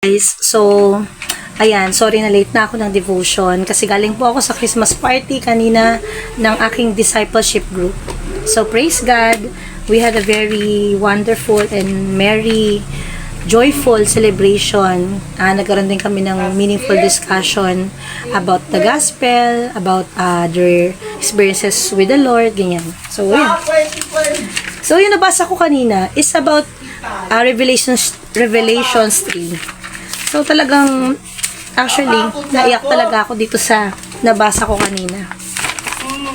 Guys, so ayan, sorry na late na ako ng devotion kasi galing po ako sa Christmas party kanina ng aking discipleship group. So praise God, we had a very wonderful and merry, joyful celebration. Nagkaroon din kami ng meaningful discussion about the gospel, about their experiences with the Lord, ganyan. So yun. So yung nabasa ko kanina is about Revelations 3. So, talagang, actually, naiyak talaga ako dito sa nabasa ko kanina.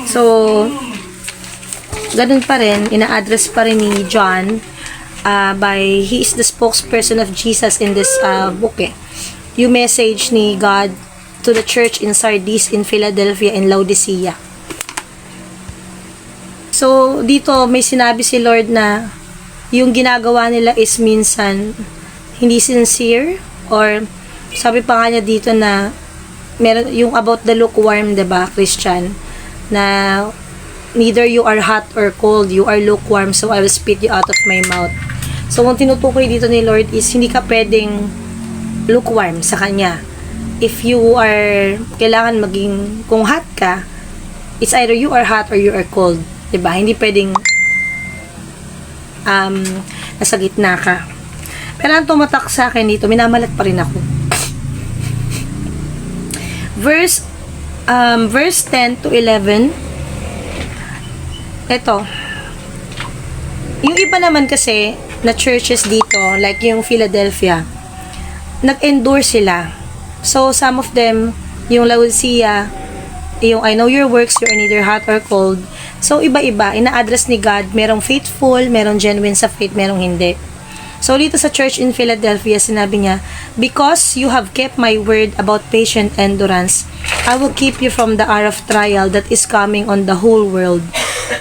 So, ganun pa rin, ina-address pa rin ni John he is the spokesperson of Jesus in this book Yung message ni God to the church in Sardis, in Philadelphia, and Laodicea. So, dito may sinabi si Lord na yung ginagawa nila is minsan hindi sincere, or sabi pa nga niya dito na meron yung about the lukewarm, 'di ba, Christian, na neither you are hot or cold, you are lukewarm, so I will spit you out of my mouth. So, kung tinutukoy dito ni Lord is hindi ka pwedeng lukewarm sa Kanya. If you are, kailangan maging, kung hot ka, it's either you are hot or you are cold. 'Di ba? Hindi pwedeng nasa gitna ka. Pero ang tumatak sa akin dito, minamalat pa rin ako. Verse 10 to 11. Ito. Yung iba naman kasi na churches dito, like yung Philadelphia, nag-endure sila. So, some of them, yung Laodicea, yung I know your works, you are neither hot or cold. So, iba-iba. Ina-address ni God, merong faithful, merong genuine sa faith, merong hindi. So, dito sa church in Philadelphia, sinabi niya, because you have kept my word about patient endurance, I will keep you from the hour of trial that is coming on the whole world,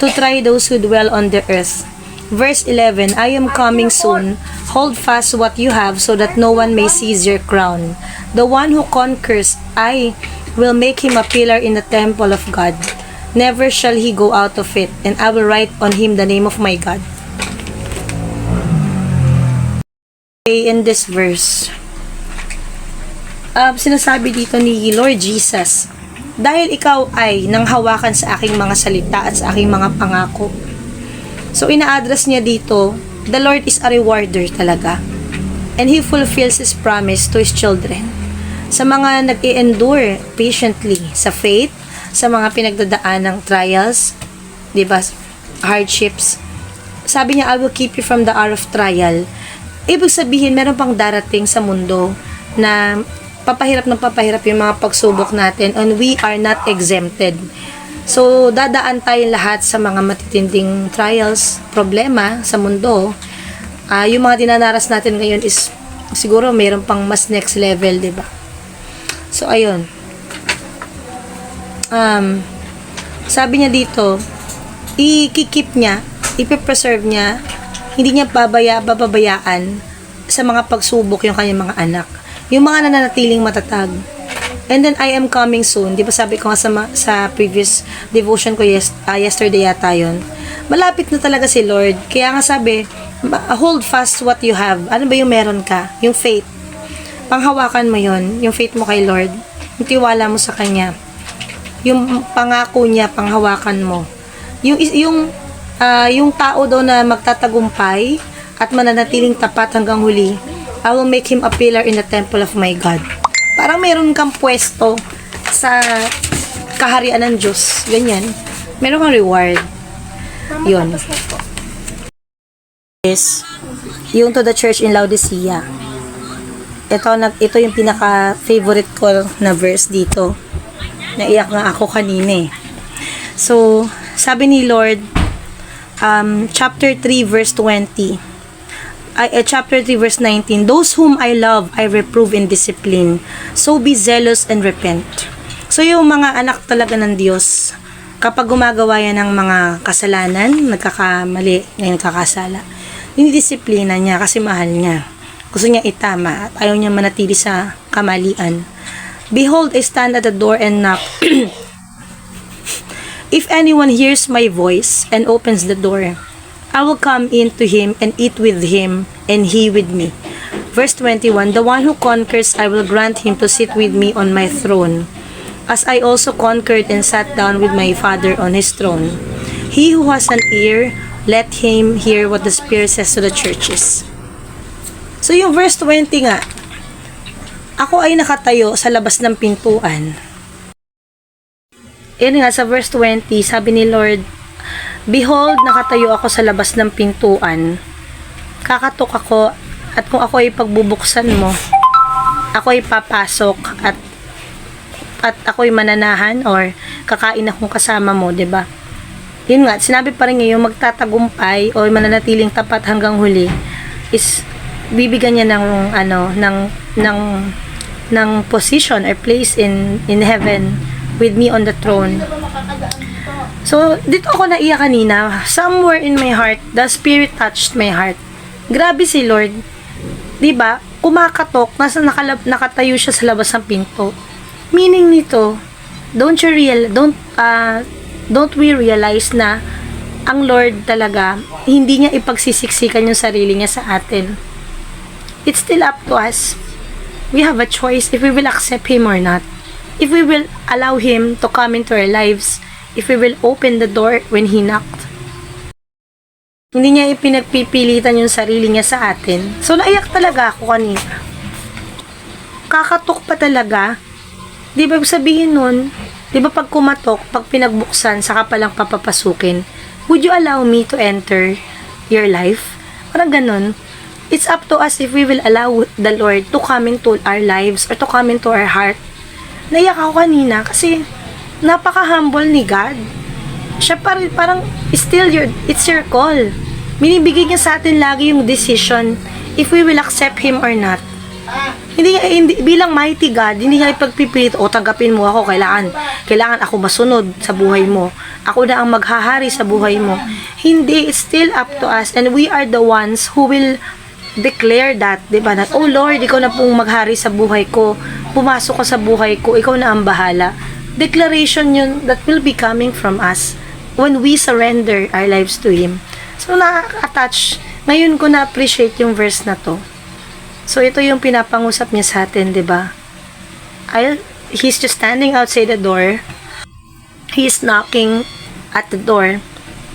to try those who dwell on the earth. Verse 11, I am coming soon. Hold fast what you have, so that no one may seize your crown. The one who conquers, I will make him a pillar in the temple of God. Never shall he go out of it, and I will write on him the name of my God. In this verse, sinasabi dito ni Lord Jesus, dahil ikaw ay nanghawakan sa aking mga salita at sa aking mga pangako. So, ina-address niya dito, the Lord is a rewarder talaga. And He fulfills His promise to His children. Sa mga nag-i-endure patiently sa faith, sa mga pinagdadaan ng trials, diba, hardships, sabi niya, I will keep you from the hour of trial. Ibig sabihin, meron pang darating sa mundo na papahirap ng papahirap yung mga pagsubok natin, and we are not exempted. So, dadaan tayo lahat sa mga matitinding trials, problema sa mundo. Yung mga dinanaras natin ngayon is siguro mayroon pang mas next level, diba? So, ayun. Sabi niya dito, i-keep niya, ipipreserve niya, hindi niya bababayaan sa mga pagsubok yung kanyang mga anak. Yung mga nananatiling matatag. And then, I am coming soon. Di ba sabi ko nga sa previous devotion ko yesterday yata yun. Malapit na talaga si Lord. Kaya nga sabi, hold fast what you have. Ano ba yung meron ka? Yung faith. Panghawakan mo yun. Yung faith mo kay Lord. Yung tiwala mo sa Kanya. Yung pangako niya, panghawakan mo. Yung tao daw na magtatagumpay at mananatiling tapat hanggang huli, I will make him a pillar in the temple of my God. Parang meron kang pwesto sa kaharian ng Diyos. Ganyan. Meron kang reward. Yun. Yes. Yung to the church in Laodicea. Ito yung pinaka-favorite ko na verse dito. Naiyak nga ako kanina eh. So, sabi ni Lord, chapter 3 verse 20, chapter 3 verse 19, those whom I love I reprove in discipline, so be zealous and repent. So yung mga anak talaga ng Diyos, kapag gumagawa yan ng mga kasalanan, nagkakamali, nagkakasala, dinidisiplina niya kasi mahal niya, gusto niya itama at ayaw niya manatili sa kamalian. Behold, I stand at the door and knock. If anyone hears my voice and opens the door, I will come in to him and eat with him and he with me. Verse 21, the one who conquers, I will grant him to sit with me on my throne, as I also conquered and sat down with my Father on his throne. He who has an ear, let him hear what the Spirit says to the churches. So yung verse 20 nga, ako ay nakatayo sa labas ng pintuan. Yan nga, sa verse 20, sabi ni Lord, behold, nakatayo ako sa labas ng pintuan. Kakatok ako, at kung ako ay pagbubuksan mo, ako ay papasok at ako ay mananahan or kakain akong kasama mo, 'di ba? Yun nga, sinabi pa rin ngayon magtatagumpay o mananatiling tapat hanggang huli is bibigyan niya ng position or place in heaven with me on the throne. So, dito ako naiyak kanina. Somewhere in my heart, the Spirit touched my heart. Grabe si Lord. 'Di ba? Kumakatok, nakatayo siya sa labas ng pinto. Meaning nito, don't we realize na ang Lord talaga hindi niya ipagsisiksikan yung sarili niya sa atin. It's still up to us. We have a choice if we will accept him or not. If we will allow him to come into our lives, if we will open the door when he knocked. Hindi niya ipinagpipilitan yung sarili niya sa atin. So, naiyak talaga ako kanina. Kakatok pa talaga. Di ba sabihin nun, di ba pag kumatok, pag pinagbuksan, saka palang papapasukin, would you allow me to enter your life? Parang ganun. It's up to us if we will allow the Lord to come into our lives or to come into our heart. Naiyak ako kanina kasi napaka-humble ni God. Siya parang it's your call. Binibigay niya sa atin lagi yung decision if we will accept him or not. Hindi bilang mighty God, hindi niya ipagpipilit, tanggapin mo ako, kailangan ako masunod sa buhay mo. Ako na ang maghahari sa buhay mo. Hindi, it's still up to us and we are the ones who will declare that, 'di ba? That, oh Lord, ikaw na pong maghari sa buhay ko. Pumasok ka sa buhay ko, ikaw na ang bahala. Declaration yun that will be coming from us when we surrender our lives to him. So, nakaka-attach. Ngayon ko na-appreciate yung verse na to. So, ito yung pinapangusap niya sa atin, di ba? He's just standing outside the door. He's knocking at the door.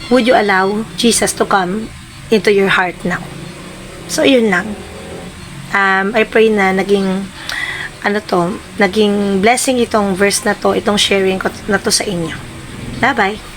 Would you allow Jesus to come into your heart now? So, yun lang. I pray na naging blessing itong verse na to, itong sharing ko na to sa inyo. Bye-bye!